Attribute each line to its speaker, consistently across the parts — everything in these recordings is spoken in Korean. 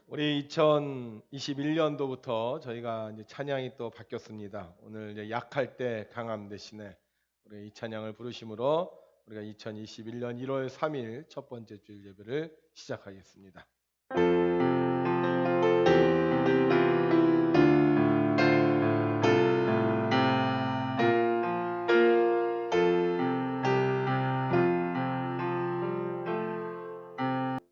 Speaker 1: 우리 2021년도부터 저희가 이제 찬양이 또 바뀌었습니다. 오늘 이제 약할 때 강함 대신에 우리 이 찬양을 부르심으로 우리가 2021년 1월 3일 첫 번째 주일 예배를 시작하겠습니다.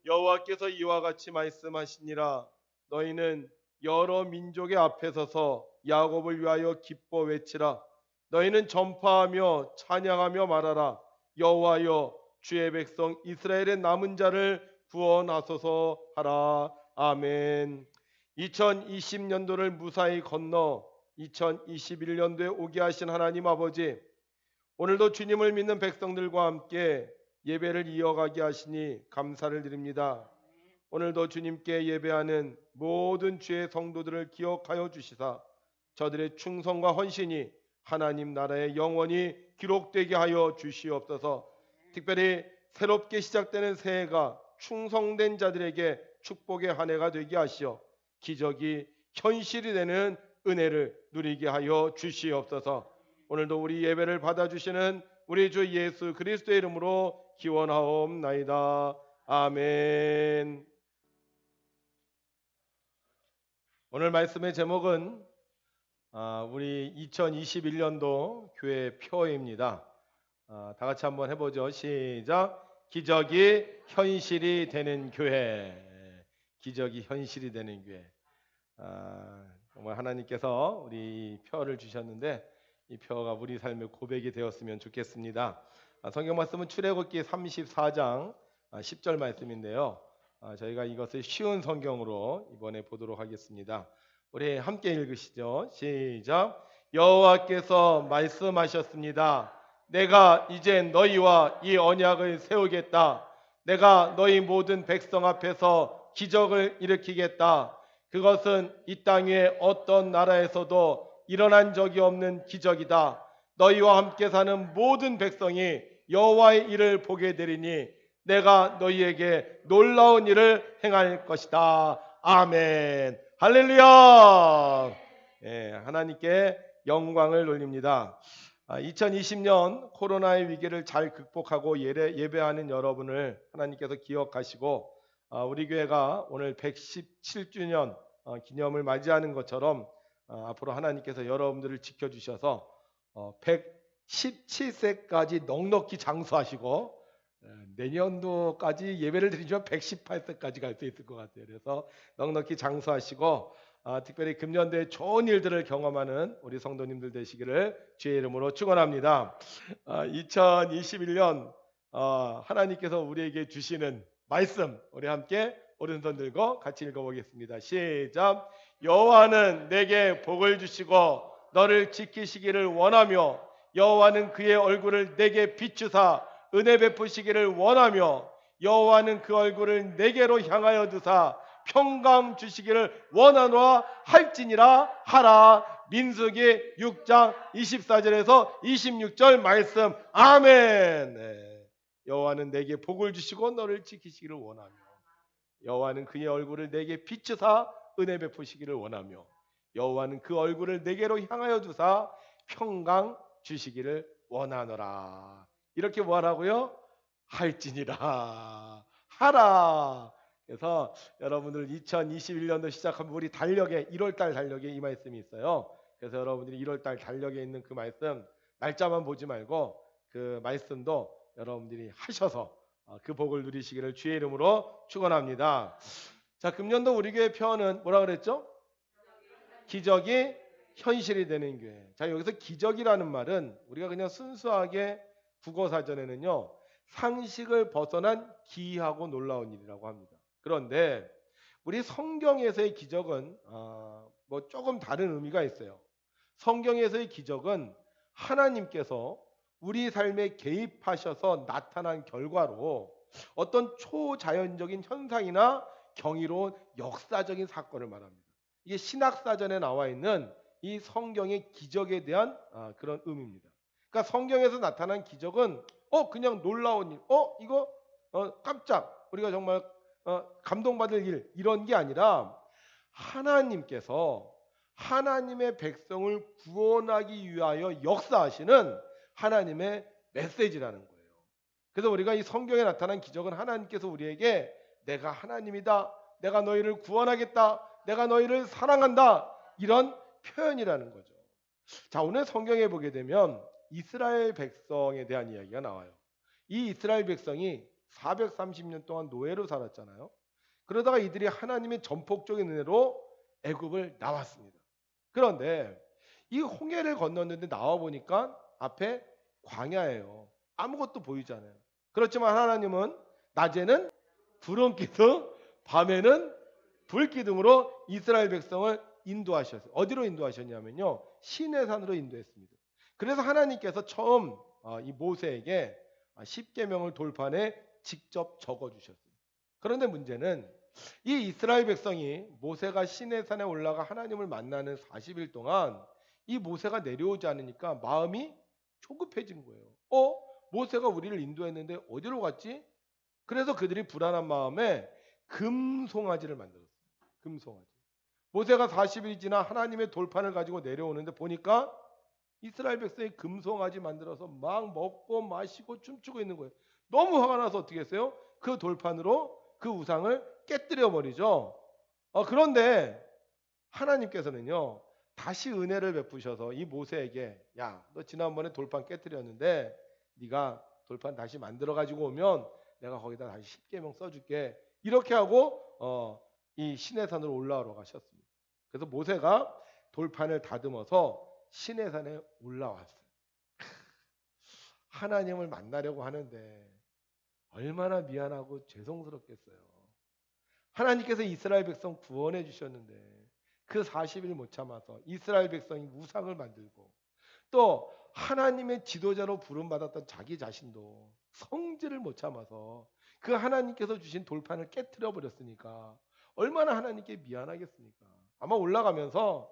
Speaker 1: 여호와께서 이와 같이 말씀하시니라. 너희는 여러 민족의 앞에 서서 야곱을 위하여 기뻐 외치라. 너희는 전파하며 찬양하며 말하라. 여호와여, 주의 백성 이스라엘의 남은 자를 구원하소서 하라. 아멘. 2020년도를 무사히 건너 2021년도에 오게 하신 하나님 아버지, 오늘도 주님을 믿는 백성들과 함께 예배를 이어가게 하시니 감사를 드립니다. 오늘도 주님께 예배하는 모든 주의 성도들을 기억하여 주시사 저들의 충성과 헌신이 하나님 나라에 영원히 기록되게 하여 주시옵소서. 특별히 새롭게 시작되는 새해가 충성된 자들에게 축복의 한 해가 되게 하시어 기적이 현실이 되는 은혜를 누리게 하여 주시옵소서. 오늘도 우리 예배를 받아주시는 우리 주 예수 그리스도의 이름으로 기원하옵나이다. 아멘. 오늘 말씀의 제목은 우리 2021년도 교회 표입니다. 다 같이 한번 해보죠. 시작. 기적이 현실이 되는 교회. 기적이 현실이 되는 교회. 정말 하나님께서 우리 표를 주셨는데 이 표가 우리 삶의 고백이 되었으면 좋겠습니다. 성경 말씀은 출애굽기 34장 10절 말씀인데요. 저희가 이것을 쉬운 성경으로 이번에 보도록 하겠습니다. 우리 함께 읽으시죠. 시작. 여호와께서 말씀하셨습니다. 내가 이제 너희와 이 언약을 세우겠다. 내가 너희 모든 백성 앞에서 기적을 일으키겠다. 그것은 이 땅 위에 어떤 나라에서도 일어난 적이 없는 기적이다. 너희와 함께 사는 모든 백성이 여호와의 일을 보게 되리니 내가 너희에게 놀라운 일을 행할 것이다. 아멘. 할렐루야. 하나님께 영광을 돌립니다. 2020년 코로나의 위기를 잘 극복하고 예배하는 여러분을 하나님께서 기억하시고 우리 교회가 오늘 117주년 기념을 맞이하는 것처럼 앞으로 하나님께서 여러분들을 지켜주셔서 117세까지 넉넉히 장수하시고 내년도까지 예배를 드리면 118세까지 갈 수 있을 것 같아요. 그래서 넉넉히 장수하시고 특별히 금년도에 좋은 일들을 경험하는 우리 성도님들 되시기를 주의 이름으로 축원합니다. 2021년 하나님께서 우리에게 주시는 말씀, 우리 함께 오른손 들고 같이 읽어보겠습니다. 시작. 여호와는 내게 복을 주시고 너를 지키시기를 원하며 여호와는 그의 얼굴을 내게 비추사 은혜 베푸시기를 원하며 여호와는 그 얼굴을 내게로 향하여 두사 평강 주시기를 원하노라 할지니라 하라. 민수기 6장 24절에서 26절 말씀. 아멘. 여호와는 내게 복을 주시고 너를 지키시기를 원하며 여호와는 그의 얼굴을 내게 비추사 은혜 베푸시기를 원하며 여호와는 그 얼굴을 내게로 향하여 두사 평강 주시기를 원하노라. 이렇게 뭐하라고요? 할지니라 하라. 그래서 여러분들 2021년도 시작하면 우리 달력에 1월달 달력에 이 말씀이 있어요. 그래서 여러분들이 1월달 달력에 있는 그 말씀 날짜만 보지 말고 그 말씀도 여러분들이 하셔서 그 복을 누리시기를 주의 이름으로 축원합니다. 자, 금년도 우리 교회 표어는 뭐라 그랬죠? 기적이 현실이 되는 교회. 자, 여기서 기적이라는 말은 우리가 그냥 순수하게 국어사전에는요 상식을 벗어난 기이하고 놀라운 일이라고 합니다. 그런데 우리 성경에서의 기적은 뭐 조금 다른 의미가 있어요. 성경에서의 기적은 하나님께서 우리 삶에 개입하셔서 나타난 결과로 어떤 초자연적인 현상이나 경이로운 역사적인 사건을 말합니다. 이게 신학사전에 나와 있는 이 성경의 기적에 대한 그런 의미입니다. 그러니까 성경에서 나타난 기적은 그냥 놀라운 일, 이거 깜짝 우리가 정말 감동받을 일 이런 게 아니라 하나님께서 하나님의 백성을 구원하기 위하여 역사하시는 하나님의 메시지라는 거예요. 그래서 우리가 이 성경에 나타난 기적은 하나님께서 우리에게 내가 하나님이다, 내가 너희를 구원하겠다, 내가 너희를 사랑한다, 이런 표현이라는 거죠. 자, 오늘 성경에 보게 되면 이스라엘 백성에 대한 이야기가 나와요. 이 이스라엘 백성이 430년 동안 노예로 살았잖아요. 그러다가 이들이 하나님의 전폭적인 은혜로 애굽을 나왔습니다. 그런데 이 홍해를 건넜는데 나와 보니까 앞에 광야예요. 아무것도 보이지 않아요. 그렇지만 하나님은 낮에는 구름 기둥, 밤에는 불 기둥으로 이스라엘 백성을 인도하셨어요. 어디로 인도하셨냐면요, 시내산으로 인도했습니다. 그래서 하나님께서 처음 이 모세에게 십계명을 돌판에 직접 적어주셨어요. 그런데 문제는 이 이스라엘 백성이 모세가 시내산에 올라가 하나님을 만나는 40일 동안 이 모세가 내려오지 않으니까 마음이 조급해진 거예요. 모세가 우리를 인도했는데 어디로 갔지? 그래서 그들이 불안한 마음에 금송아지를 만들었어요. 금송아지. 모세가 40일 지나 하나님의 돌판을 가지고 내려오는데 보니까 이스라엘 백성이 금송아지 만들어서 막 먹고 마시고 춤추고 있는 거예요. 너무 화가 나서 어떻게 했어요? 그 돌판으로 그 우상을 깨뜨려 버리죠. 그런데 하나님께서는요, 다시 은혜를 베푸셔서 이 모세에게, 야, 너 지난번에 돌판 깨뜨렸는데 네가 돌판 다시 만들어 가지고 오면 내가 거기다 다시 십계명 써줄게, 이렇게 하고 이 시내산으로 올라오러 가셨습니다. 그래서 모세가 돌판을 다듬어서 시내산에 올라왔어요. 하나님을 만나려고 하는데 얼마나 미안하고 죄송스럽겠어요. 하나님께서 이스라엘 백성 구원해 주셨는데 그 40일 못 참아서 이스라엘 백성이 우상을 만들고, 또 하나님의 지도자로 부름받았던 자기 자신도 성질을 못 참아서 그 하나님께서 주신 돌판을 깨트려 버렸으니까 얼마나 하나님께 미안하겠습니까? 아마 올라가면서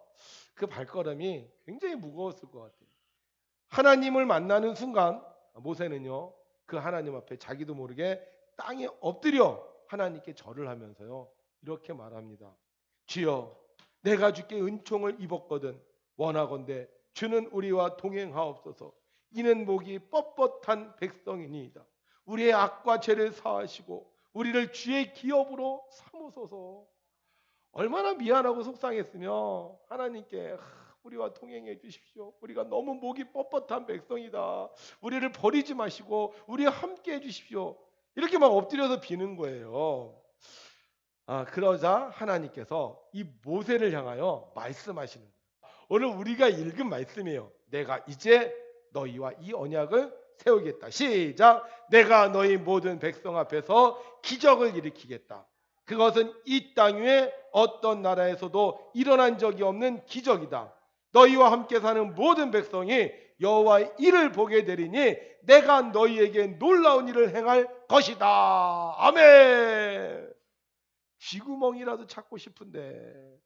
Speaker 1: 그 발걸음이 굉장히 무거웠을 것 같아요. 하나님을 만나는 순간 모세는요, 그 하나님 앞에 자기도 모르게 땅에 엎드려 하나님께 절을 하면서요, 이렇게 말합니다. 주여, 내가 주께 은총을 입었거든 원하건대 주는 우리와 동행하옵소서. 이는 목이 뻣뻣한 백성이니이다. 우리의 악과 죄를 사하시고 우리를 주의 기업으로 삼으소서. 얼마나 미안하고 속상했으며 하나님께 우리와 동행해 주십시오. 우리가 너무 목이 뻣뻣한 백성이다. 우리를 버리지 마시고 우리와 함께 해 주십시오. 이렇게 막 엎드려서 비는 거예요. 그러자 하나님께서 이 모세를 향하여 말씀하시는 거예요. 오늘 우리가 읽은 말씀이에요. 내가 이제 너희와 이 언약을 세우겠다. 시작. 내가 너희 모든 백성 앞에서 기적을 일으키겠다. 그것은 이 땅 위에 어떤 나라에서도 일어난 적이 없는 기적이다. 너희와 함께 사는 모든 백성이 여호와의 일을 보게 되리니 내가 너희에게 놀라운 일을 행할 것이다. 아멘. 쥐구멍이라도 찾고 싶은데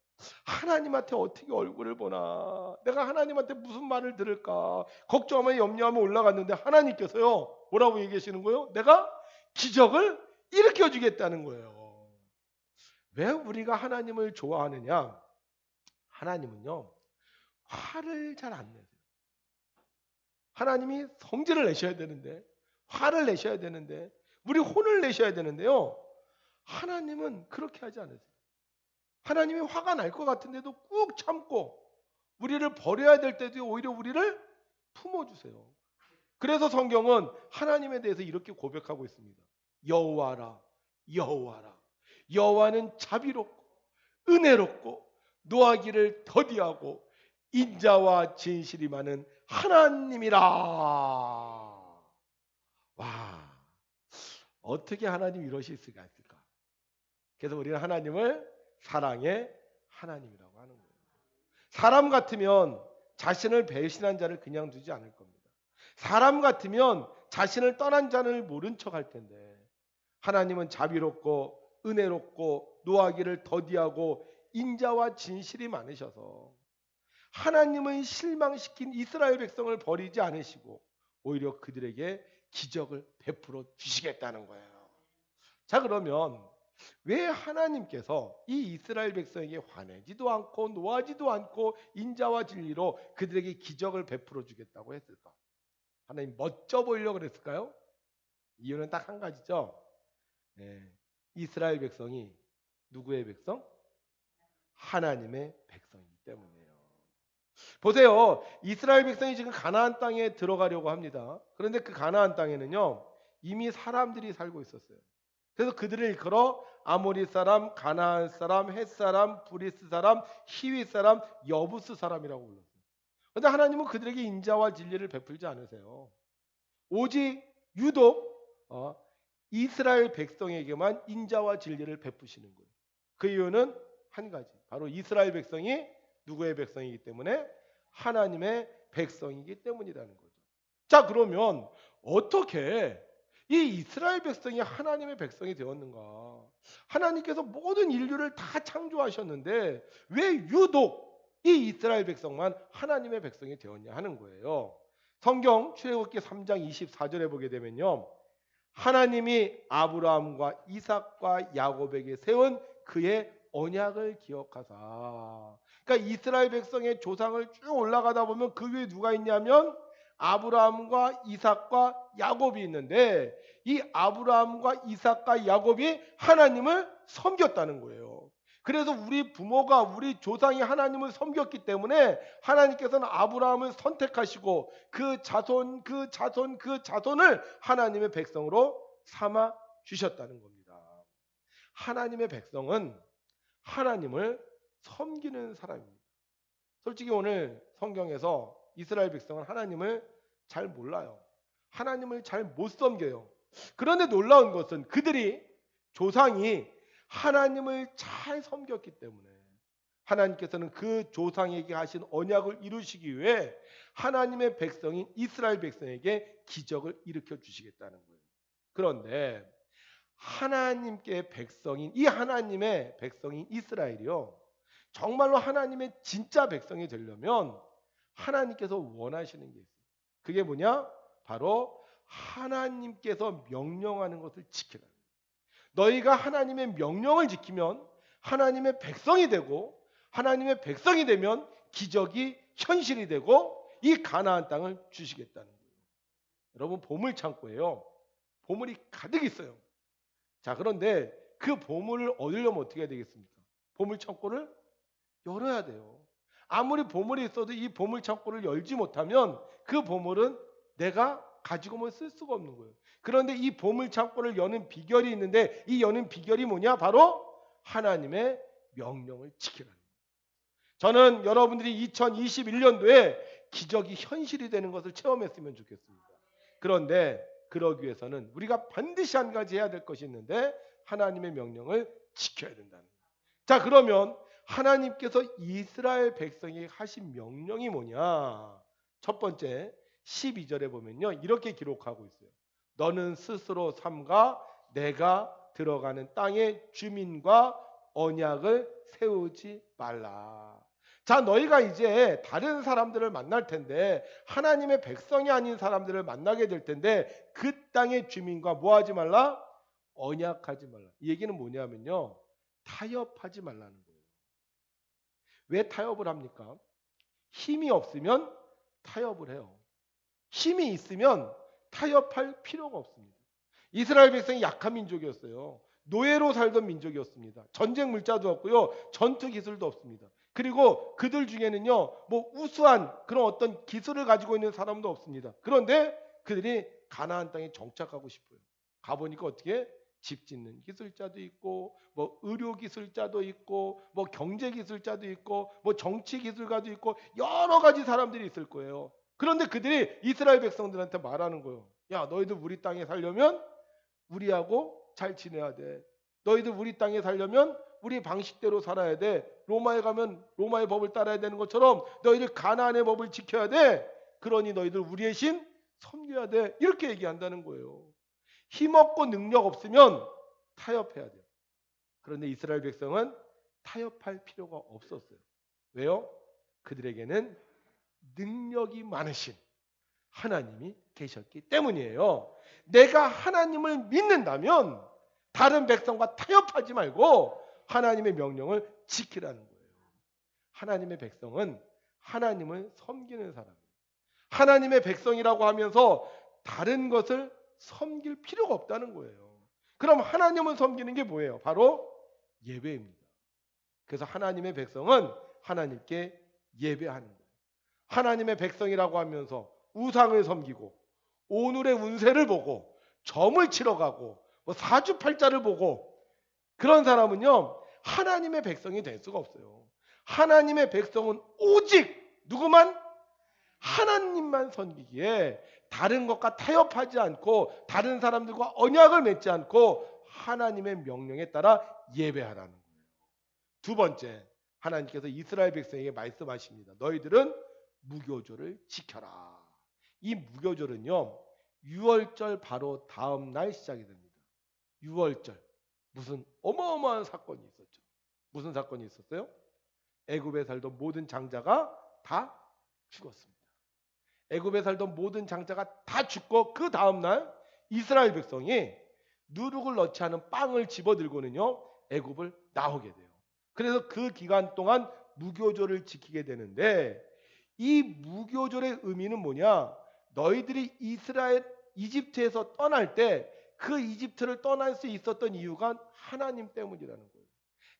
Speaker 1: 하나님한테 어떻게 얼굴을 보나, 내가 하나님한테 무슨 말을 들을까 걱정하며 염려하며 올라갔는데 하나님께서요 뭐라고 얘기하시는 거예요? 내가 기적을 일으켜 주겠다는 거예요. 왜 우리가 하나님을 좋아하느냐? 하나님은요 화를 잘 안 내세요. 하나님이 성질을 내셔야 되는데, 화를 내셔야 되는데, 우리 혼을 내셔야 되는데요, 하나님은 그렇게 하지 않으세요. 하나님이 화가 날 것 같은데도 꾹 참고 우리를 버려야 될 때도 오히려 우리를 품어주세요. 그래서 성경은 하나님에 대해서 이렇게 고백하고 있습니다. 여호와라, 여호와라. 여호와는 자비롭고 은혜롭고 노하기를 더디하고 인자와 진실이 많은 하나님이라. 와, 어떻게 하나님 이러실 수가 있을까? 그래서 우리는 하나님을 사랑의 하나님이라고 하는 거예요. 사람 같으면 자신을 배신한 자를 그냥 두지 않을 겁니다. 사람 같으면 자신을 떠난 자를 모른 척할 텐데, 하나님은 자비롭고 은혜롭고 노하기를 더디하고 인자와 진실이 많으셔서 하나님은 실망시킨 이스라엘 백성을 버리지 않으시고 오히려 그들에게 기적을 베풀어 주시겠다는 거예요. 자, 그러면 왜 하나님께서 이 이스라엘 백성에게 화내지도 않고 노하지도 않고 인자와 진리로 그들에게 기적을 베풀어 주겠다고 했을까? 하나님 멋져 보이려고 그랬을까요? 이유는 딱 한 가지죠. 네. 이스라엘 백성이 누구의 백성? 하나님의 백성이기 때문이에요. 보세요. 이스라엘 백성이 지금 가나안 땅에 들어가려고 합니다. 그런데 그 가나안 땅에는요, 이미 사람들이 살고 있었어요. 그래서 그들을 일컬어 아모리 사람, 가나안 사람, 헷 사람, 브리스 사람, 히위 사람, 여부스 사람이라고 불렀어요. 그런데 하나님은 그들에게 인자와 진리를 베풀지 않으세요. 오직 유독 이스라엘 백성에게만 인자와 진리를 베푸시는 거예요. 그 이유는 한 가지. 바로 이스라엘 백성이 누구의 백성이기 때문에 하나님의 백성이기 때문이라는 거죠. 자, 그러면 어떻게 이 이스라엘 백성이 하나님의 백성이 되었는가? 하나님께서 모든 인류를 다 창조하셨는데 왜 유독 이 이스라엘 백성만 하나님의 백성이 되었냐 하는 거예요. 성경 출애굽기 3장 24절에 보게 되면요. 하나님이 아브라함과 이삭과 야곱에게 세운 그의 언약을 기억하사. 그러니까 이스라엘 백성의 조상을 쭉 올라가다 보면 그 위에 누가 있냐면 아브라함과 이삭과 야곱이 있는데 이 아브라함과 이삭과 야곱이 하나님을 섬겼다는 거예요. 그래서 우리 부모가 우리 조상이 하나님을 섬겼기 때문에 하나님께서는 아브라함을 선택하시고 그 자손을 하나님의 백성으로 삼아 주셨다는 겁니다. 하나님의 백성은 하나님을 섬기는 사람입니다. 솔직히 오늘 성경에서 이스라엘 백성은 하나님을 잘 몰라요. 하나님을 잘 못 섬겨요. 그런데 놀라운 것은 그들이 조상이 하나님을 잘 섬겼기 때문에 하나님께서는 그 조상에게 하신 언약을 이루시기 위해 하나님의 백성인 이스라엘 백성에게 기적을 일으켜 주시겠다는 거예요. 그런데 하나님께 백성인 이 하나님의 백성인 이스라엘이요, 정말로 하나님의 진짜 백성이 되려면 하나님께서 원하시는 게 있어요. 그게 뭐냐? 바로 하나님께서 명령하는 것을 지키라. 너희가 하나님의 명령을 지키면 하나님의 백성이 되고, 하나님의 백성이 되면 기적이 현실이 되고 이 가나안 땅을 주시겠다는 거예요. 여러분, 보물 창고예요. 보물이 가득 있어요. 자, 그런데 그 보물을 얻으려면 어떻게 해야 되겠습니까? 보물 창고를 열어야 돼요. 아무리 보물이 있어도 이 보물 창고를 열지 못하면 그 보물은 내가 가지고만 쓸 수가 없는 거예요. 그런데 이 보물 창고를 여는 비결이 있는데 이 여는 비결이 뭐냐? 바로 하나님의 명령을 지키라는 거예요. 저는 여러분들이 2021년도에 기적이 현실이 되는 것을 체험했으면 좋겠습니다. 그런데 그러기 위해서는 우리가 반드시 한 가지 해야 될 것이 있는데 하나님의 명령을 지켜야 된다는 거예요. 자, 그러면 하나님께서 이스라엘 백성에게 하신 명령이 뭐냐? 첫 번째 12절에 보면요, 이렇게 기록하고 있어요. 너는 스스로 삼가 내가 들어가는 땅의 주민과 언약을 세우지 말라. 자, 너희가 이제 다른 사람들을 만날 텐데 하나님의 백성이 아닌 사람들을 만나게 될 텐데 그 땅의 주민과 뭐 하지 말라? 언약하지 말라. 이 얘기는 뭐냐면요, 타협하지 말라는 거예요. 왜 타협을 합니까? 힘이 없으면 타협을 해요. 힘이 있으면 타협할 필요가 없습니다. 이스라엘 백성이 약한 민족이었어요. 노예로 살던 민족이었습니다. 전쟁 물자도 없고요, 전투 기술도 없습니다. 그리고 그들 중에는요, 뭐 우수한 그런 어떤 기술을 가지고 있는 사람도 없습니다. 그런데 그들이 가나안 땅에 정착하고 싶어요. 가보니까 어떻게 집 짓는 기술자도 있고, 뭐 의료 기술자도 있고, 뭐 경제 기술자도 있고, 뭐 정치 기술가도 있고, 여러 가지 사람들이 있을 거예요. 그런데 그들이 이스라엘 백성들한테 말하는 거예요. 야, 너희들 우리 땅에 살려면 우리하고 잘 지내야 돼. 너희들 우리 땅에 살려면 우리 방식대로 살아야 돼. 로마에 가면 로마의 법을 따라야 되는 것처럼 너희들 가나안의 법을 지켜야 돼. 그러니 너희들 우리의 신 섬겨야 돼. 이렇게 얘기한다는 거예요. 힘없고 능력 없으면 타협해야 돼요. 그런데 이스라엘 백성은 타협할 필요가 없었어요. 왜요? 그들에게는 능력이 많으신 하나님이 계셨기 때문이에요. 내가 하나님을 믿는다면 다른 백성과 타협하지 말고 하나님의 명령을 지키라는 거예요. 하나님의 백성은 하나님을 섬기는 사람이에요. 하나님의 백성이라고 하면서 다른 것을 섬길 필요가 없다는 거예요. 그럼 하나님을 섬기는 게 뭐예요? 바로 예배입니다. 그래서 하나님의 백성은 하나님께 예배하는 거예요. 하나님의 백성이라고 하면서 우상을 섬기고 오늘의 운세를 보고 점을 치러 가고 사주팔자를 보고 그런 사람은요 하나님의 백성이 될 수가 없어요. 하나님의 백성은 오직 누구만? 하나님만 섬기기에 다른 것과 타협하지 않고 다른 사람들과 언약을 맺지 않고 하나님의 명령에 따라 예배하라는 거예요. 두 번째, 하나님께서 이스라엘 백성에게 말씀하십니다. 너희들은 무교절을 지켜라. 이 무교절은요 유월절 바로 다음 날 시작이 됩니다. 유월절 무슨 어마어마한 사건이 있었죠. 무슨 사건이 있었어요? 애굽에 살던 모든 장자가 다 죽었습니다. 애굽에 살던 모든 장자가 다 죽고 그 다음 날 이스라엘 백성이 누룩을 넣지 않은 빵을 집어들고는요 애굽을 나오게 돼요. 그래서 그 기간 동안 무교절을 지키게 되는데 이 무교절의 의미는 뭐냐? 너희들이 이집트에서 떠날 때 그 이집트를 떠날 수 있었던 이유가 하나님 때문이라는 거예요.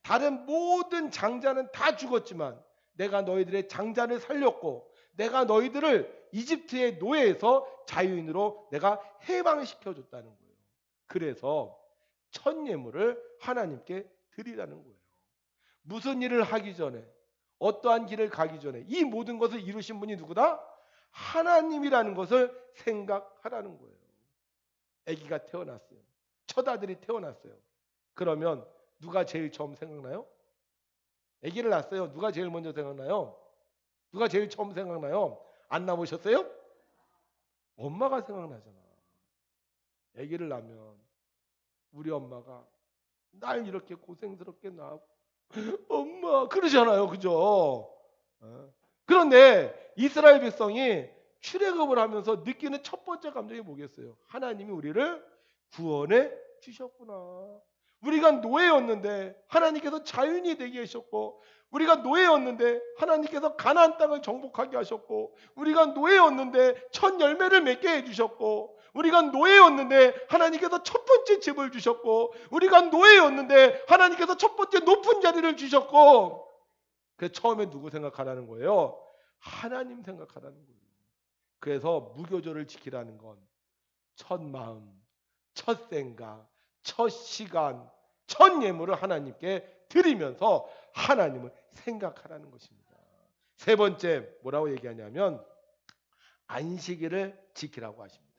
Speaker 1: 다른 모든 장자는 다 죽었지만 내가 너희들의 장자를 살렸고 내가 너희들을 이집트의 노예에서 자유인으로 내가 해방시켜 줬다는 거예요. 그래서 첫 예물을 하나님께 드리라는 거예요. 무슨 일을 하기 전에 어떠한 길을 가기 전에 이 모든 것을 이루신 분이 누구다? 하나님이라는 것을 생각하라는 거예요. 아기가 태어났어요. 첫 아들이 태어났어요. 그러면 누가 제일 처음 생각나요? 아기를 낳았어요. 누가 제일 먼저 생각나요? 누가 제일 처음 생각나요? 안 낳으셨어요? 엄마가 생각나잖아. 아기를 낳으면 우리 엄마가 날 이렇게 고생스럽게 낳고 엄마 그러잖아요. 그죠? 그런데 이스라엘 백성이 출애굽을 하면서 느끼는 첫 번째 감정이 뭐겠어요? 하나님이 우리를 구원해 주셨구나. 우리가 노예였는데 하나님께서 자유인이 되게 하셨고 우리가 노예였는데 하나님께서 가나안 땅을 정복하게 하셨고 우리가 노예였는데 첫 열매를 맺게 해주셨고 우리가 노예였는데 하나님께서 첫 번째 집을 주셨고 우리가 노예였는데 하나님께서 첫 번째 높은 자리를 주셨고 그래서 처음에 누구 생각하라는 거예요? 하나님 생각하라는 거예요. 그래서 무교절을 지키라는 건 첫 마음, 첫 생각, 첫 시간, 첫 예물을 하나님께 드리면서 하나님을 생각하라는 것입니다. 세 번째 뭐라고 얘기하냐면 안식일을 지키라고 하십니다.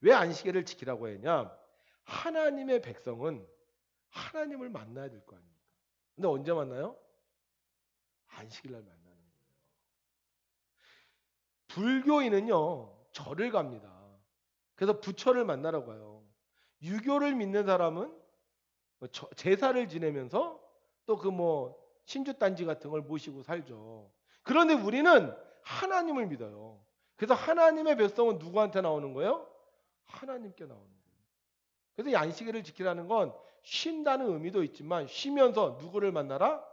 Speaker 1: 왜 안식일을 지키라고 했냐? 하나님의 백성은 하나님을 만나야 될 거 아닙니까? 근데 언제 만나요? 안식일 날 만나는 거예요. 불교인은요 절을 갑니다. 그래서 부처를 만나러 가요. 유교를 믿는 사람은 제사를 지내면서 또 그 신주단지 같은 걸 모시고 살죠. 그런데 우리는 하나님을 믿어요. 그래서 하나님의 백성은 누구한테 나오는 거예요? 하나님께 나오는 거예요. 그래서 이 안식일을 지키라는 건 쉰다는 의미도 있지만 쉬면서 누구를 만나라?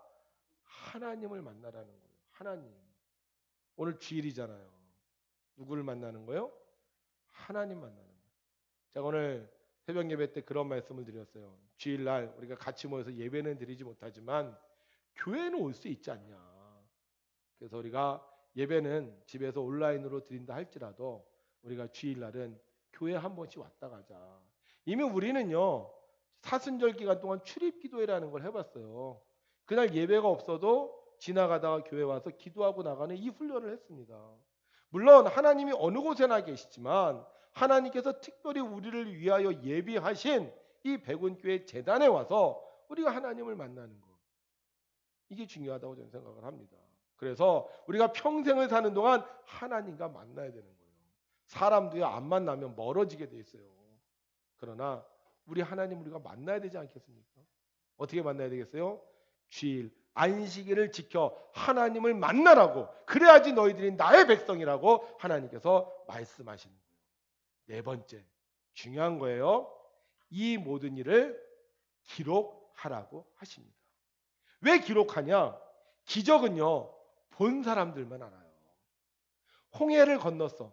Speaker 1: 하나님을 만나라는 거예요. 하나님. 오늘 주일이잖아요. 누구를 만나는 거예요? 하나님 만나는 거예요. 제가 오늘 새벽 예배 때 그런 말씀을 드렸어요. 주일날 우리가 같이 모여서 예배는 드리지 못하지만 교회는 올 수 있지 않냐. 그래서 우리가 예배는 집에서 온라인으로 드린다 할지라도 우리가 주일날은 교회 한 번씩 왔다 가자. 이미 우리는요 사순절 기간 동안 출입기도회라는 걸 해봤어요. 그날 예배가 없어도 지나가다가 교회 와서 기도하고 나가는 이 훈련을 했습니다. 물론 하나님이 어느 곳에나 계시지만 하나님께서 특별히 우리를 위하여 예비하신 이 백운교회 재단에 와서 우리가 하나님을 만나는 것, 이게 중요하다고 저는 생각을 합니다. 그래서 우리가 평생을 사는 동안 하나님과 만나야 되는 거예요. 사람도요 안 만나면 멀어지게 돼 있어요. 그러나 우리 하나님 우리가 만나야 되지 않겠습니까? 어떻게 만나야 되겠어요? 주일 안식일을 지켜 하나님을 만나라고, 그래야지 너희들이 나의 백성이라고 하나님께서 말씀하시는 거예요. 네 번째 중요한 거예요. 이 모든 일을 기록하라고 하십니다. 왜 기록하냐? 기적은요, 본 사람들만 알아요. 홍해를 건넜어.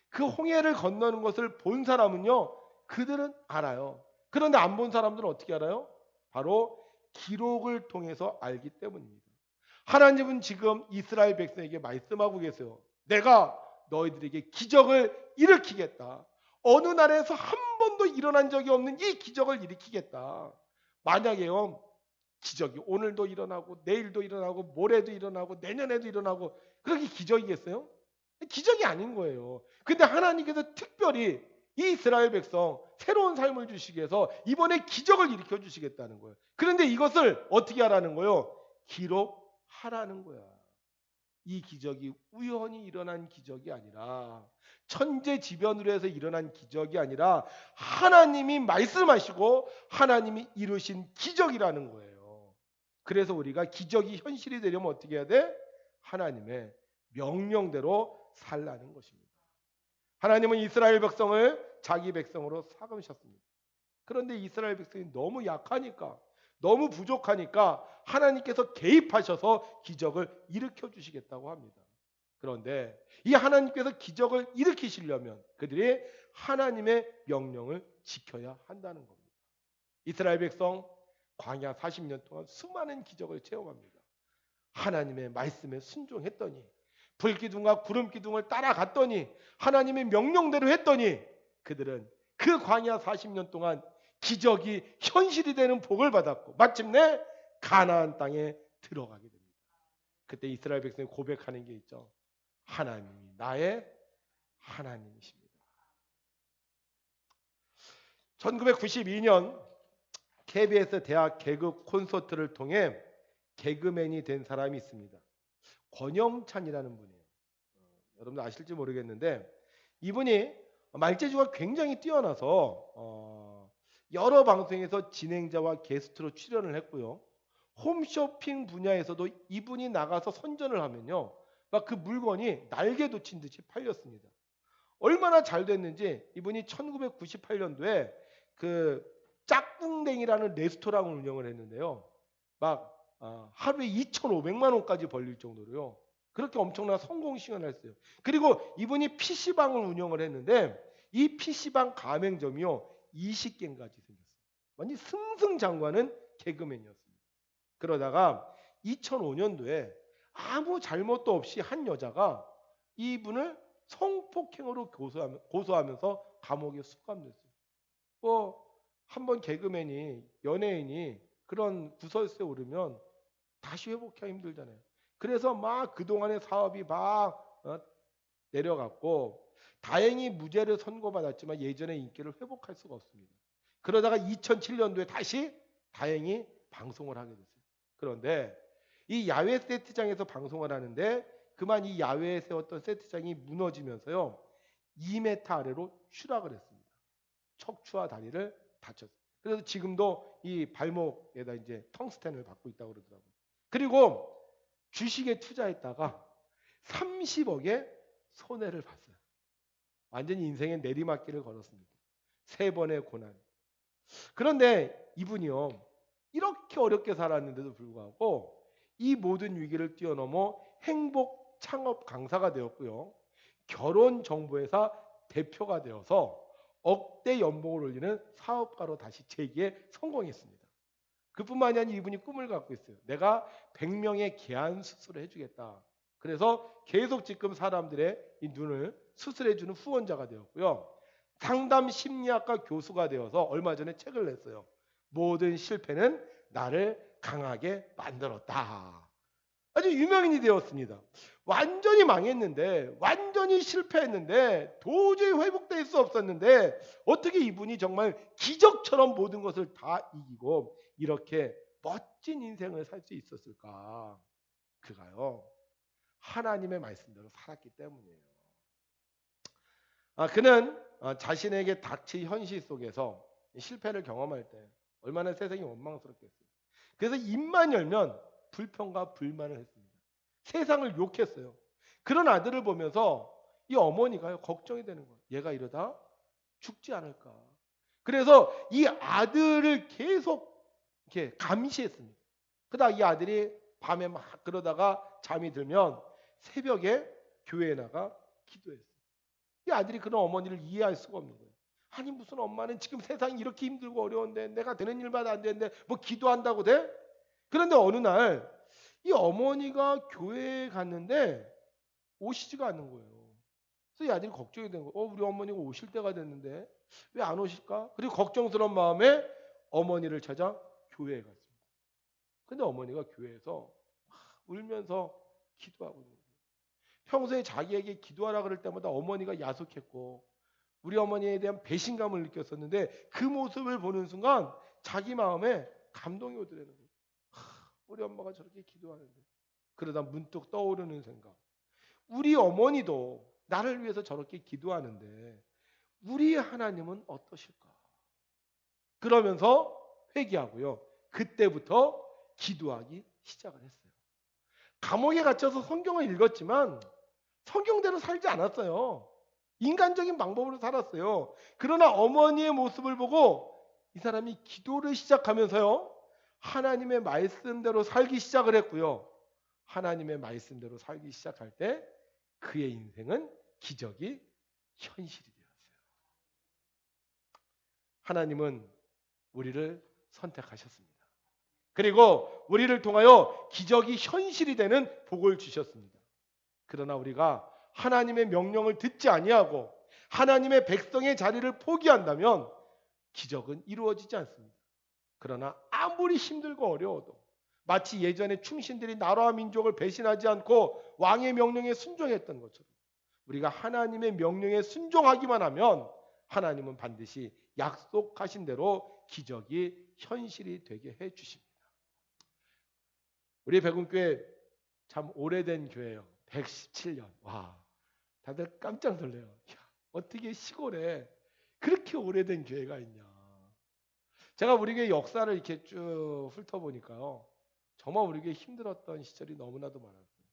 Speaker 1: 그 홍해를 건너는 것을 본 사람은요, 그들은 알아요. 그런데 안 본 사람들은 어떻게 알아요? 바로 기록을 통해서 알기 때문입니다. 하나님은 지금 이스라엘 백성에게 말씀하고 계세요. 내가 너희들에게 기적을 일으키겠다. 어느 나라에서 한 번도 일어난 적이 없는 이 기적을 일으키겠다. 만약에요, 기적이 오늘도 일어나고 내일도 일어나고 모레도 일어나고 내년에도 일어나고 그렇게 기적이겠어요? 기적이 아닌 거예요. 근데 하나님께서 특별히 이 이스라엘 백성 새로운 삶을 주시기 위해서 이번에 기적을 일으켜 주시겠다는 거예요. 그런데 이것을 어떻게 하라는 거예요? 기록하라는 거야. 이 기적이 우연히 일어난 기적이 아니라 천재지변으로 해서 일어난 기적이 아니라 하나님이 말씀하시고 하나님이 이루신 기적이라는 거예요. 그래서 우리가 기적이 현실이 되려면 어떻게 해야 돼? 하나님의 명령대로 살라는 것입니다. 하나님은 이스라엘 백성을 자기 백성으로 삼으셨습니다. 그런데 이스라엘 백성이 너무 약하니까, 너무 부족하니까 하나님께서 개입하셔서 기적을 일으켜 주시겠다고 합니다. 그런데 이 하나님께서 기적을 일으키시려면 그들이 하나님의 명령을 지켜야 한다는 겁니다. 이스라엘 백성 광야 40년 동안 수많은 기적을 체험합니다. 하나님의 말씀에 순종했더니, 불기둥과 구름기둥을 따라갔더니, 하나님의 명령대로 했더니 그들은 그 광야 40년 동안 기적이 현실이 되는 복을 받았고 마침내 가나안 땅에 들어가게 됩니다. 그때 이스라엘 백성이 고백하는 게 있죠. 하나님이 나의 하나님이십니다. 1992년 KBS 대학 개그 콘서트를 통해 개그맨이 된 사람이 있습니다. 권영찬이라는 분이에요. 여러분들 아실지 모르겠는데 이분이 말재주가 굉장히 뛰어나서 여러 방송에서 진행자와 게스트로 출연을 했고요. 홈쇼핑 분야에서도 이분이 나가서 선전을 하면요, 막 그 물건이 날개 돋친 듯이 팔렸습니다. 얼마나 잘 됐는지 이분이 1998년도에 그 짝꿍댕이라는 레스토랑을 운영을 했는데요. 막 하루에 2,500만 원까지 벌릴 정도로요. 그렇게 엄청난 성공 시간을 했어요. 그리고 이분이 PC방을 운영을 했는데 이 PC방 가맹점이요 20개까지 생겼어요. 완전 승승장구하는 개그맨이었습니다. 그러다가 2005년도에 아무 잘못도 없이 한 여자가 이분을 성폭행으로 고소하면서 감옥에 수감됐어요. 한번 개그맨이, 연예인이 그런 구설수에 오르면 다시 회복하기 힘들잖아요. 그래서 막 그동안의 사업이 막 내려갔고 다행히 무죄를 선고받았지만 예전의 인기를 회복할 수가 없습니다. 그러다가 2007년도에 다시 다행히 방송을 하게 됐어요. 그런데 이 야외 세트장에서 방송을 하는데 그만 이 야외에 세웠던 세트장이 무너지면서요 2m 아래로 추락을 했습니다. 척추와 다리를 다쳤어요. 그래서 지금도 이 발목에다 이제 텅스텐을 받고 있다고 그러더라고요. 그리고 주식에 투자했다가 30억의 손해를 봤어요. 완전히 인생의 내리막길을 걸었습니다. 3번의 고난. 그런데 이분이요 이렇게 어렵게 살았는데도 불구하고 이 모든 위기를 뛰어넘어 행복 창업 강사가 되었고요. 결혼정보회사 대표가 되어서 억대 연봉을 올리는 사업가로 다시 재기에 성공했습니다. 그뿐만이 아니라 이분이 꿈을 갖고 있어요. 내가 100명의 개안 수술을 해주겠다. 그래서 계속 지금 사람들의 이 눈을 수술해주는 후원자가 되었고요. 상담 심리학과 교수가 되어서 얼마 전에 책을 냈어요. 모든 실패는 나를 강하게 만들었다. 아주 유명인이 되었습니다. 완전히 망했는데, 완전히 실패했는데, 도저히 회복될 수 없었는데 어떻게 이분이 정말 기적처럼 모든 것을 다 이기고 이렇게 멋진 인생을 살 수 있었을까? 그가요 하나님의 말씀대로 살았기 때문이에요. 그는 자신에게 닥친 현실 속에서 실패를 경험할 때 얼마나 세상이 원망스럽겠어요. 그래서 입만 열면 불평과 불만을 했습니다. 세상을 욕했어요. 그런 아들을 보면서 이 어머니가 걱정이 되는 거예요. 얘가 이러다 죽지 않을까? 그래서 이 아들을 계속 이렇게 감시했습니다. 그러다 이 아들이 밤에 막 그러다가 잠이 들면 새벽에 교회에 나가 기도했어요. 이 아들이 그런 어머니를 이해할 수가 없는 거예요. 아니 무슨 엄마는 지금 세상이 이렇게 힘들고 어려운데 내가 되는 일마다 안 되는데 뭐 기도한다고 돼? 그런데 어느 날 이 어머니가 교회에 갔는데 오시지가 않는 거예요. 그래서 이 아들이 걱정이 된 거예요. 우리 어머니가 오실 때가 됐는데 왜 안 오실까? 그리고 걱정스러운 마음에 어머니를 찾아 교회에 갔습니다. 근데 어머니가 교회에서 울면서 기도하고 있는 거예요. 평소에 자기에게 기도하라 그럴 때마다 어머니가 야속했고 우리 어머니에 대한 배신감을 느꼈었는데 그 모습을 보는 순간 자기 마음에 감동이 오더라는 거예요. 우리 엄마가 저렇게 기도하는데. 그러다 문득 떠오르는 생각. 우리 어머니도 나를 위해서 저렇게 기도하는데 우리 하나님은 어떠실까? 그러면서 회개하고요. 그때부터 기도하기 시작을 했어요. 감옥에 갇혀서 성경을 읽었지만 성경대로 살지 않았어요. 인간적인 방법으로 살았어요. 그러나 어머니의 모습을 보고 이 사람이 기도를 시작하면서요. 하나님의 말씀대로 살기 시작을 했고요. 하나님의 말씀대로 살기 시작할 때 그의 인생은 기적이 현실이 되었어요. 하나님은 우리를 선택하셨습니다. 그리고 우리를 통하여 기적이 현실이 되는 복을 주셨습니다. 그러나 우리가 하나님의 명령을 듣지 아니하고 하나님의 백성의 자리를 포기한다면 기적은 이루어지지 않습니다. 그러나 아무리 힘들고 어려워도 마치 예전에 충신들이 나라와 민족을 배신하지 않고 왕의 명령에 순종했던 것처럼 우리가 하나님의 명령에 순종하기만 하면 하나님은 반드시 약속하신 대로 기적이 현실이 되게 해 주십니다. 우리 백운교회 참 오래된 교회예요. 117년. 와, 다들 깜짝 놀래요. 야, 어떻게 시골에 그렇게 오래된 교회가 있냐. 제가 우리 교회 역사를 이렇게 쭉 훑어보니까요. 정말 우리 교회 힘들었던 시절이 너무나도 많았어요.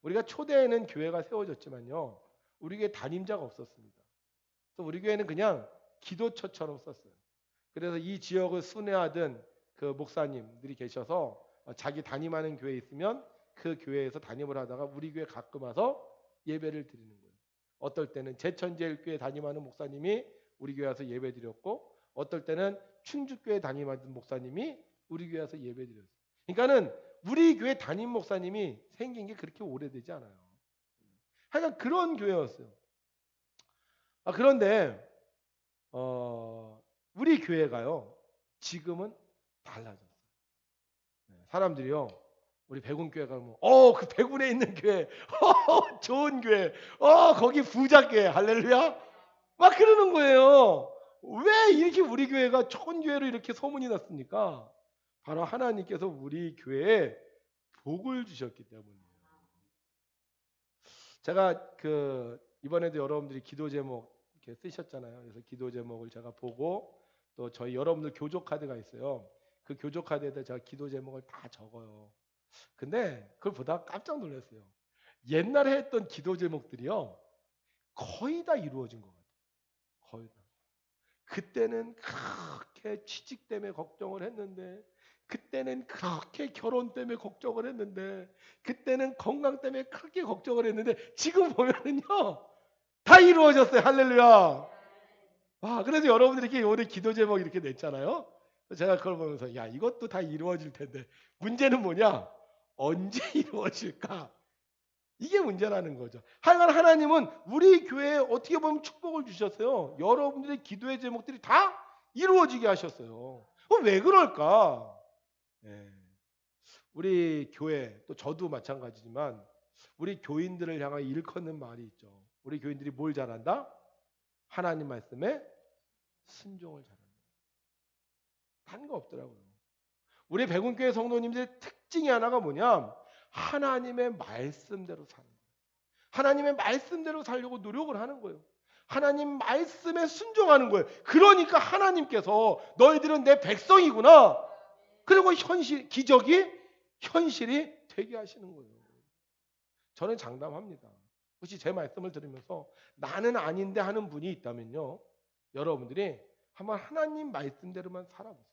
Speaker 1: 우리가 초대에는 교회가 세워졌지만요. 우리 교회 담임자가 없었습니다. 그래서 우리 교회는 그냥 기도처처럼 썼어요. 그래서 이 지역을 순회하던 그 목사님들이 계셔서 자기 담임하는 교회 있으면 그 교회에서 담임을 하다가 우리 교회 가끔 와서 예배를 드리는 거예요. 어떨 때는 제천제일교회 담임하는 목사님이 우리 교회 와서 예배 드렸고 어떨 때는 충주교회 담임하는 목사님이 우리 교회 와서 예배 드렸어요. 그러니까는 우리 교회 담임 목사님이 생긴 게 그렇게 오래되지 않아요. 하여간 그런 교회였어요. 그런데 우리 교회가요 지금은 달라졌어요. 사람들이요 우리 백운교회 가면 그 백운에 있는 교회 좋은 교회 거기 부자교회 할렐루야 막 그러는 거예요. 왜 이렇게 우리 교회가 좋은 교회로 이렇게 소문이 났습니까? 바로 하나님께서 우리 교회에 복을 주셨기 때문이에요. 제가 이번에도 여러분들이 기도 제목 이렇게 쓰셨잖아요. 그래서 기도 제목을 제가 보고 또 저희 여러분들 교조 카드가 있어요. 그 교조 카드에다 제가 기도 제목을 다 적어요. 근데 그걸 보다가 깜짝 놀랐어요. 옛날에 했던 기도 제목들이요. 거의 다 이루어진 것 같아요. 거의 다. 그때는 그렇게 취직 때문에 걱정을 했는데 그때는 그렇게 결혼 때문에 걱정을 했는데 그때는 건강 때문에 크게 걱정을 했는데 지금 보면은요. 다 이루어졌어요. 할렐루야. 그래서 여러분들이 이렇게 오늘 기도 제목 이렇게 냈잖아요. 제가 그걸 보면서 야 이것도 다 이루어질 텐데 문제는 뭐냐? 언제 이루어질까? 이게 문제라는 거죠. 하여간 하나님은 우리 교회에 어떻게 보면 축복을 주셨어요. 여러분들의 기도의 제목들이 다 이루어지게 하셨어요. 왜 그럴까? 우리 교회 또 저도 마찬가지지만 우리 교인들을 향해 일컫는 말이 있죠. 우리 교인들이 뭘 잘한다? 하나님 말씀에 순종을 잘한다. 다른 거 없더라고요. 우리 백운교회 성도님들의 특징이 하나가 뭐냐? 하나님의 말씀대로 사는 거예요. 하나님의 말씀대로 살려고 노력을 하는 거예요. 하나님 말씀에 순종하는 거예요. 그러니까 하나님께서 너희들은 내 백성이구나. 그리고 기적이 현실이 되게 하시는 거예요. 저는 장담합니다. 혹시 제 말씀을 들으면서 나는 아닌데 하는 분이 있다면요. 여러분들이 한번 하나님 말씀대로만 살아보세요.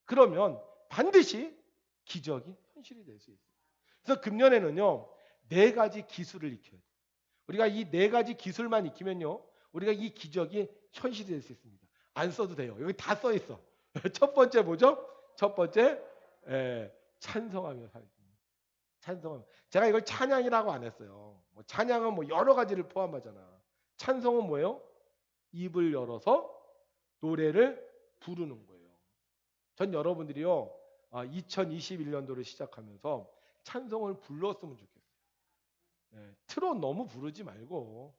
Speaker 1: 그러면 반드시 기적이 현실이 될 수 있어요. 그래서 금년에는요, 4가지 기술을 익혀야 돼요. 우리가 이 4가지 기술만 익히면요, 우리가 이 기적이 현실이 될 수 있습니다. 안 써도 돼요. 여기 다 써 있어. 첫 번째 뭐죠? 첫 번째, 찬송하며 살기. 찬송하며. 제가 이걸 찬양이라고 안 했어요. 뭐 찬양은 뭐 여러 가지를 포함하잖아. 찬송은 뭐예요? 입을 열어서 노래를 부르는 거예요. 전 여러분들이요, 2021년도를 시작하면서 찬송을 불렀으면 좋겠어요. 트롯 너무 부르지 말고,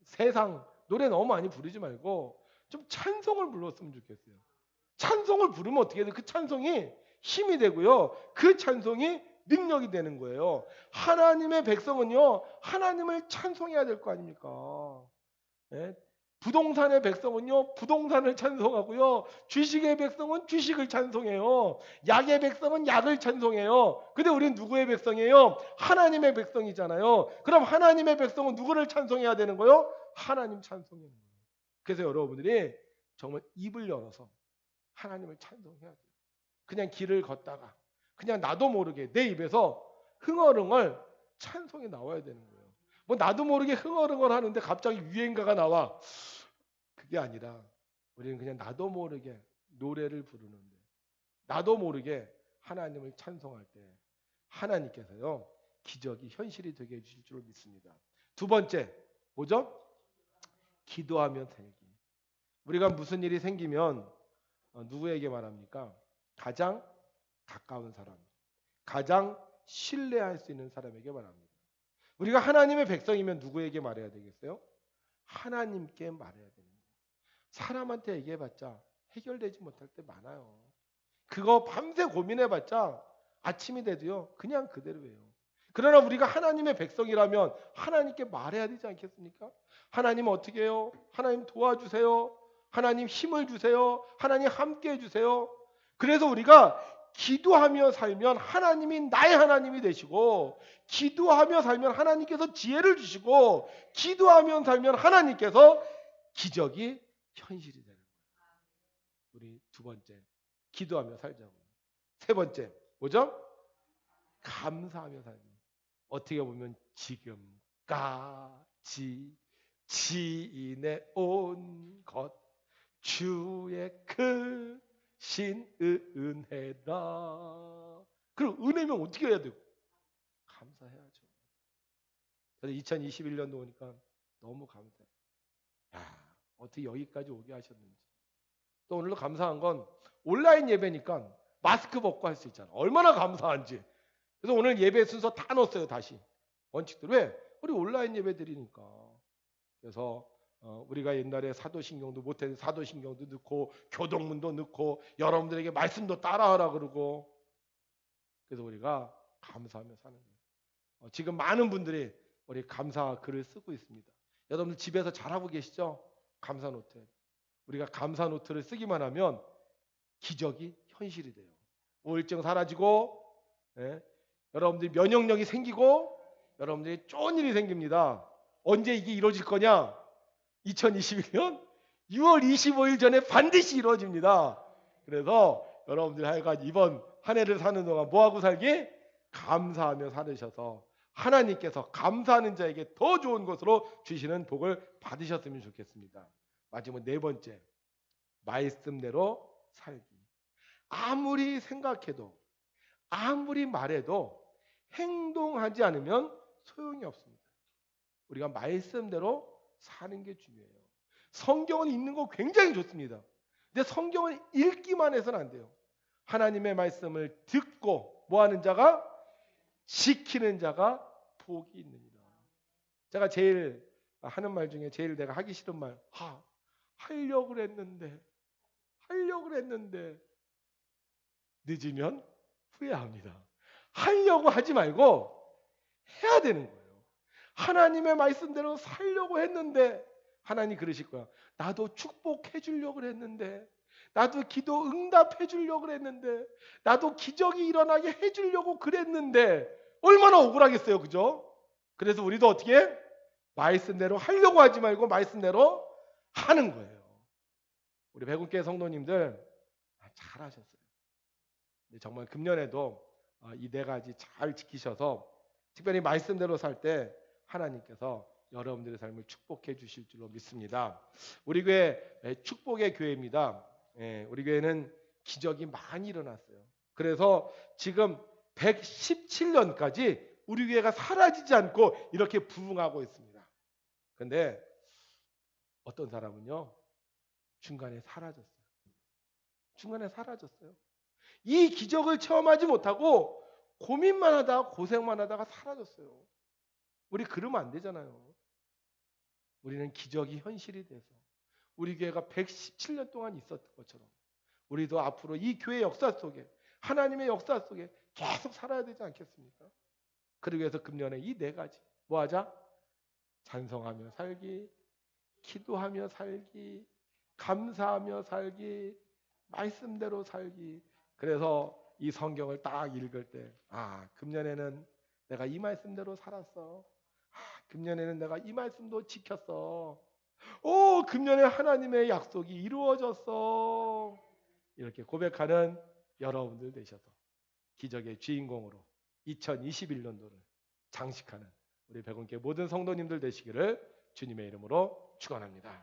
Speaker 1: 세상 노래 너무 많이 부르지 말고 좀 찬송을 불렀으면 좋겠어요. 찬송을 부르면 어떻게 돼요? 그 찬송이 힘이 되고요, 그 찬송이 능력이 되는 거예요. 하나님의 백성은요, 하나님을 찬송해야 될 거 아닙니까? 예? 부동산의 백성은요, 부동산을 찬송하고요, 주식의 백성은 주식을 찬송해요, 약의 백성은 약을 찬송해요. 근데 우리는 누구의 백성이에요? 하나님의 백성이잖아요. 그럼 하나님의 백성은 누구를 찬송해야 되는 거예요? 하나님 찬송해야 되는 거예요. 그래서 여러분들이 정말 입을 열어서 하나님을 찬송해야 돼요. 그냥 길을 걷다가 그냥 나도 모르게 내 입에서 흥얼흥얼 찬송이 나와야 되는 거예요. 뭐 나도 모르게 흥얼흥얼 하는데 갑자기 유행가가 나와. 그게 아니라 우리는 그냥 나도 모르게 노래를 부르는데, 나도 모르게 하나님을 찬송할 때 하나님께서요, 기적이 현실이 되게 해주실 줄 믿습니다. 두 번째 뭐죠? 기도하며 살기. 우리가 무슨 일이 생기면 누구에게 말합니까? 가장 가까운 사람, 가장 신뢰할 수 있는 사람에게 말합니다. 우리가 하나님의 백성이면 누구에게 말해야 되겠어요? 하나님께 말해야 되는 거예요. 사람한테 얘기해봤자 해결되지 못할 때 많아요. 그거 밤새 고민해봤자 아침이 돼도요, 그냥 그대로예요. 그러나 우리가 하나님의 백성이라면 하나님께 말해야 되지 않겠습니까? 하나님 어떻게 해요? 하나님 도와주세요. 하나님 힘을 주세요. 하나님 함께 해주세요. 그래서 우리가 기도하며 살면 하나님이 나의 하나님이 되시고, 기도하며 살면 하나님께서 지혜를 주시고, 기도하며 살면 하나님께서 기적이 현실이 되는 거예요. 우리 두 번째, 기도하며 살자고요. 세 번째 뭐죠? 감사하며 살기. 어떻게 보면 지금까지 지인의 온 것 주의 크신 은혜라. 그럼 은혜면 어떻게 해야 되고? 감사해야죠. 그래서 2021년도 오니까 너무 감사해요. 야, 어떻게 여기까지 오게 하셨는지. 또 오늘도 감사한 건 온라인 예배니까 마스크 벗고 할 수 있잖아. 얼마나 감사한지. 그래서 오늘 예배 순서 다 넣었어요. 다시 원칙들. 왜? 우리 온라인 예배 드리니까. 그래서 우리가 옛날에 사도신경도 못했는데 사도신경도 넣고 교동문도 넣고 여러분들에게 말씀도 따라하라 그러고, 그래서 우리가 감사하며 사는 거예요. 지금 많은 분들이 우리 감사 글을 쓰고 있습니다. 여러분들 집에서 잘하고 계시죠? 감사 노트. 우리가 감사 노트를 쓰기만 하면 기적이 현실이 돼요. 우울증 사라지고, 여러분들이 면역력이 생기고, 여러분들이 좋은 일이 생깁니다. 언제 이게 이루어질 거냐? 2021년 6월 25일 전에 반드시 이루어집니다. 그래서 여러분들 하여간 이번 한 해를 사는 동안 뭐하고 살기? 감사하며 살으셔서 하나님께서 감사하는 자에게 더 좋은 것으로 주시는 복을 받으셨으면 좋겠습니다. 마지막 네 번째, 말씀대로 살기. 아무리 생각해도 아무리 말해도 행동하지 않으면 소용이 없습니다. 우리가 말씀대로 사는 게 중요해요. 성경은 읽는 거 굉장히 좋습니다. 근데 성경을 읽기만 해서는 안 돼요. 하나님의 말씀을 듣고 뭐하는 자가? 지키는 자가 복이 있느니라. 제가 제일 하는 말 중에 제일 내가 하기 싫은 말, 하려고 했는데 늦으면 후회합니다. 하려고 하지 말고 해야 되는 거예요. 하나님의 말씀대로 살려고 했는데 하나님 그러실 거야. 나도 축복해 주려고 했는데, 나도 기도 응답해 주려고 했는데, 나도 기적이 일어나게 해 주려고 그랬는데 얼마나 억울하겠어요. 그죠? 그래서 우리도 어떻게 해? 말씀대로 하려고 하지 말고 말씀대로 하는 거예요. 우리 백운교회 성도님들 잘하셨어요. 정말 금년에도 이 네 가지 잘 지키셔서 특별히 말씀대로 살 때 하나님께서 여러분들의 삶을 축복해 주실 줄로 믿습니다. 우리 교회 축복의 교회입니다. 우리 교회는 기적이 많이 일어났어요. 그래서 지금 117년까지 우리 교회가 사라지지 않고 이렇게 부흥하고 있습니다. 근데 어떤 사람은요, 중간에 사라졌어요. 중간에 사라졌어요. 이 기적을 체험하지 못하고 고민만 하다가 고생만 하다가 사라졌어요. 우리 그러면 안 되잖아요. 우리는 기적이 현실이 돼서 우리 교회가 117년 동안 있었던 것처럼 우리도 앞으로 이 교회 역사 속에 하나님의 역사 속에 계속 살아야 되지 않겠습니까? 그러기 위해서 금년에 이 네 가지 뭐 하자? 찬송하며 살기, 기도하며 살기, 감사하며 살기, 말씀대로 살기. 그래서 이 성경을 딱 읽을 때 금년에는 내가 이 말씀대로 살았어. 금년에는 내가 이 말씀도 지켰어. 금년에 하나님의 약속이 이루어졌어. 이렇게 고백하는 여러분들 되셔서 기적의 주인공으로 2021년도를 장식하는 우리 백운교회 모든 성도님들 되시기를 주님의 이름으로 축원합니다.